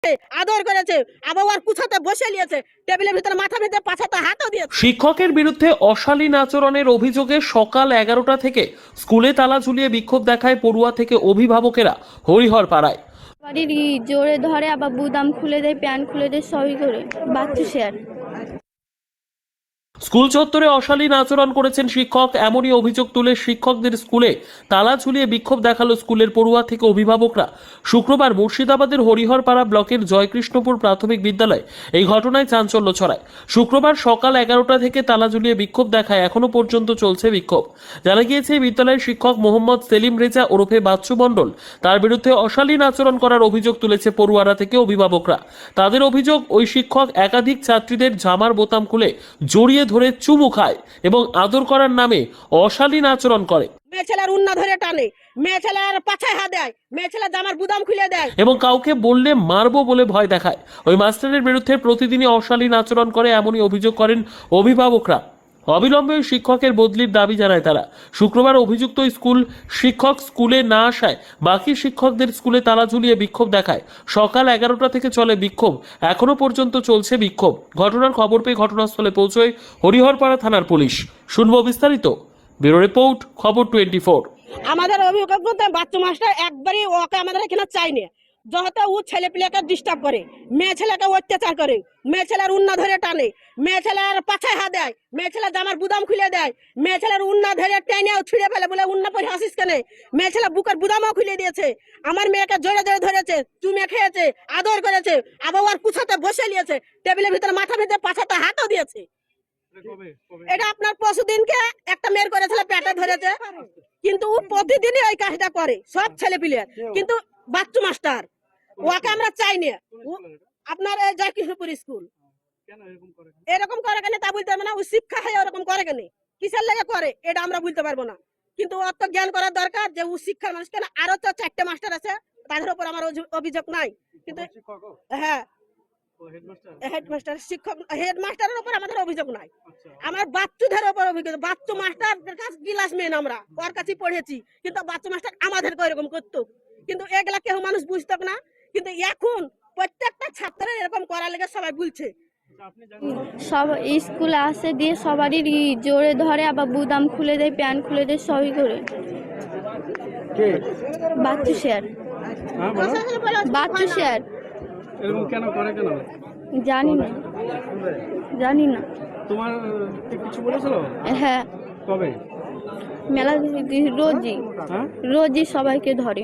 দিয়েছে, আদর করেছে, আবার ওর কুছাতে বসে নিয়েছে, টেবিলের ভিতরে মাথা বেঁধে পাছাতে হাতও দিয়েছে। শিক্ষকের বিরুদ্ধে অশালীন আচরণের অভিযোগে সকাল 11টা থেকে স্কুলে তালা ঝুলিয়ে বিক্ষোভ দেখায় পড়ুয়া থেকে অভিভাবকেরা হরিহরপাড়ায়। বাড়ির জোরে ধরে, আবার বুদাম খুলে দেয়, প্যান্ট খুলে দেয়, সবই করে বাচ্চা শেয়ার। স্কুল চত্বরে অশালীন আচরণ করেছেন শিক্ষক, এমনই অভিযোগ তুলে শিক্ষকদের স্কুলে তালা ঝুলিয়ে বিক্ষোভ দেখালো স্কুলের পড়ুয়া থেকে অভিভাবকরা। শুক্রবার মুর্শিদাবাদের হরিহরপাড়া ব্লকের জয়কৃষ্ণপুর প্রাথমিক বিদ্যালয় এই ঘটনায় চাঞ্চল্য ছড়ায়। শুক্রবার সকাল 11টা থেকে তালা ঝুলিয়ে বিক্ষোভ দেখায় এখনো পর্যন্ত চলছে বিক্ষোভ। জানা গিয়েছে বিদ্যালয়ের শিক্ষক মোহাম্মদ সেলিম রেজা ওরফে বাচ্চু মণ্ডল, তার বিরুদ্ধে অশালীন আচরণ করার অভিযোগ তুলেছে পড়ুয়ারা থেকে অভিভাবকরা। তাদের অভিযোগ, ওই শিক্ষক একাধিক ছাত্রীদের জামার বোতাম খুলে জড়িয়ে ধরে চুমু খায় এবং আদর করার নামে অশালীন আচরণ করে। মেয়ে ছেলের উন্না ধরে টানে, মেয়ে ছেলের পাছায় হাত দেয়, মেয়ে ছেলের জামার বুদাম খুলে দেয় এবং কাউকে বললে মারবো বলে ভয় দেখায়। ওই মাস্টারের বিরুদ্ধে প্রতিদিনই অশালীন আচরণ করে, এমনই অভিযোগ করেন অভিভাবকরা। অবিলম্বে ওই শিক্ষকের বদলির দাবি জানায় তারা। শুক্রবার অভিযুক্ত স্কুল শিক্ষক স্কুলে না আসায় বাকি শিক্ষকদের স্কুলে তালা ঝুলিয়ে বিক্ষোভ দেখায়। সকাল 11টা থেকে চলে বিক্ষোভ, এখনো পর্যন্ত চলছে বিক্ষোভ। ঘটনার খবর পেয়ে ঘটনাস্থলে পৌঁছয় হরিহরপাড়া থানার পুলিশ। শুনবো বিস্তারিত, ব্যুরো রিপোর্ট, খবর 24। আমাদের অভিযোগ বলতে বাচ্চা মাস্টার একবারই ওকে আমাদের এখানে চাইনি, যত ও ছেলে পিলেকে ডিস্টার্ব করে, মেয়ে ছেলেকে অত্যাচার করে, মেয়ে ছেলের উন্না ধরে টানে, মেয়ে ছেলের পাছায় হাত দেয়, মেয়ে ছেলের জামার বুদাম খুলে দেয়, মেয়ে ছেলের উন্না ধরে টেনেও ছিঁড়ে ফেলে, বলে উন্না পরে হাসিস কেন, মেয়ে ছেলে বুকের বুদামও খুলে দিয়েছে, আমার মেয়েকে জোরে জোরে ধরেছে, চুমে খেয়েছে, আদর করেছে, আবার ওর কুছাতে বসে নিয়েছে, টেবিলের ভিতরে মাথা বেঁধে পাছাতে হাতও দিয়েছে। এটা আপনার পরশুদিনকে একটা মেয়ের করেছিল, পেটে ধরেছে, কিন্তু ও প্রতিদিনই ওই কাজটা করে সব ছেলে পিলে, কিন্তু বাচ্চু মাস্টার ওকে আমরা চাইনি। আপনার এই জয়কৃষ্ণপুর স্কুল এরকম করে কেন তা বলতে পারবো না, ও শিক্ষা হয় ওরকম করে কেন, কিসের লেগে করে এটা আমরা বলতে পারবো না, কিন্তু ওর তো জ্ঞান করার দরকার যে ও শিক্ষার মানুষ। কেন আরো তো 4টে মাস্টার আছে, তাদের উপর আমার অভিযোগ নাই, কিন্তু হ্যাঁ হেডমাস্টার শিক্ষক হেডমাস্টারের উপর আমাদের অভিযোগ নাই, আমার বাচ্চুদের উপর অভিযোগ। বাচ্চু মাস্টার কাছে ক্লাস মেন, আমরা ওর কাছে পড়েছি, কিন্তু বাচ্চু মাস্টার আমাদেরকে এরকম করতো, কিন্তু এগুলা কেউ মানুষ বুঝতো না, কিন্তু এখন প্রত্যেকটা ছাত্রের এরকম করার লেগে সবাই বলছে। সব স্কুলে আসে দিয়ে সবারই জোরে ধরে, আবার বুদাম খুলে দেয়, প্যান্ট খুলে দেয়, সবই করে বাচ্চা শেয়ার। বাচ্চা শেয়ার এরকম কেন করে কেন জানি না, জানি না। তোমার কিছু বলেছিল? হ্যাঁ, কবে? মেলা রোজই, রোজই সবাইকে ধরে।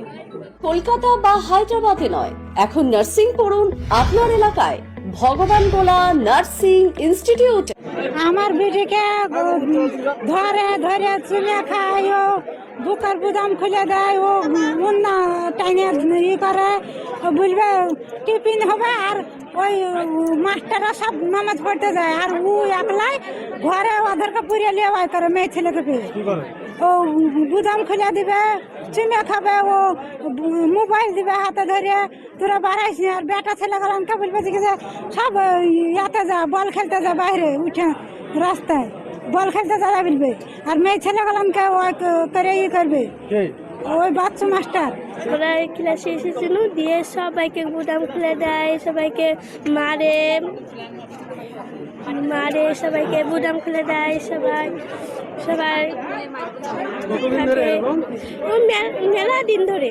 কলকাতা বা হায়দ্রাবাদে নয়, এখন নার্সিং পড়ুন আপনার এলাকায় ভগবান গোলা নার্সিং ইনস্টিটিউট। আমার বিটিকে ধরে ধরে চুলে খায়, ও বুকের বুদাম খুলে দেয়, ও মুন্না টাইনে ই করে, বলবে টিফিন হবে, আর ওই মাস্টাররা সব নামাজ পড়তে যায়, আর ও একলাই ঘরে ওদেরকে পুড়িয়ে লিয়ে করে মেয়ে ছেলেকে পেয়ে, ও বুদাম খুলে দিবে, চুমে খাবে, ও মোবাইল দিবে হাতে ধরে, তোরা বাড়াইস। আর বেটা ছেলে গেলামকে বলবে যে সব ইয়াতে যা, বল খেলতে যা, বাইরে উঠে রাস্তায় বল খেলতে যা বলবে, আর মেয়ে ছেলে গেলামকে ওই করে ই করবে, ওই বাচ্চা মাস্টার। ওরা ক্লাসে এসেছিল, দিয়ে সবাইকে বুদাম খুলে দেয়, সবাইকে মারে মারে, সবাইকে বুদাম খুলে দেয়, সবাই সবাই মেলা দিন ধরে।